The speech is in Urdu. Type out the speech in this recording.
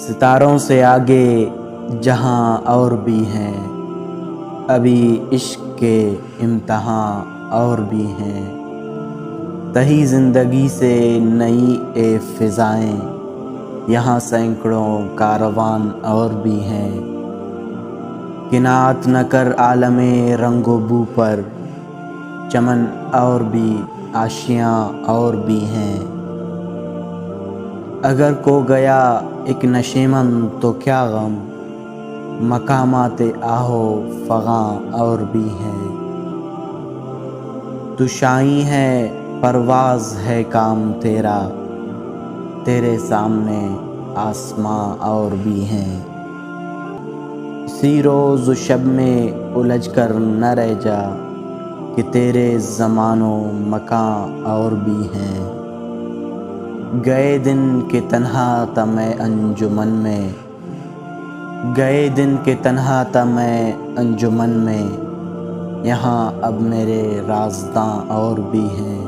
ستاروں سے آگے جہاں اور بھی ہیں، ابھی عشق کے امتحان اور بھی ہیں۔ تہی زندگی سے نئی فضائیں، یہاں سینکڑوں کاروان اور بھی ہیں۔ قناعت نہ کر عالم رنگ و بو پر، چمن اور بھی آشیاں اور بھی ہیں۔ اگر کھو گیا ایک نشیمن تو کیا غم، مقامات آہو فغاں اور بھی ہیں۔ تو شاہیں ہے پرواز ہے کام تیرا، تیرے سامنے آسماں اور بھی ہیں۔ اسی روز و شب میں الجھ کر نہ رہ جا، کہ تیرے زمان و مکان اور بھی ہیں۔ گئے دن کہ تنہا تھا میں انجمن میں، گئے دن کہ تنہا تھا میں انجمن میں، یہاں اب میرے رازداں اور بھی ہیں۔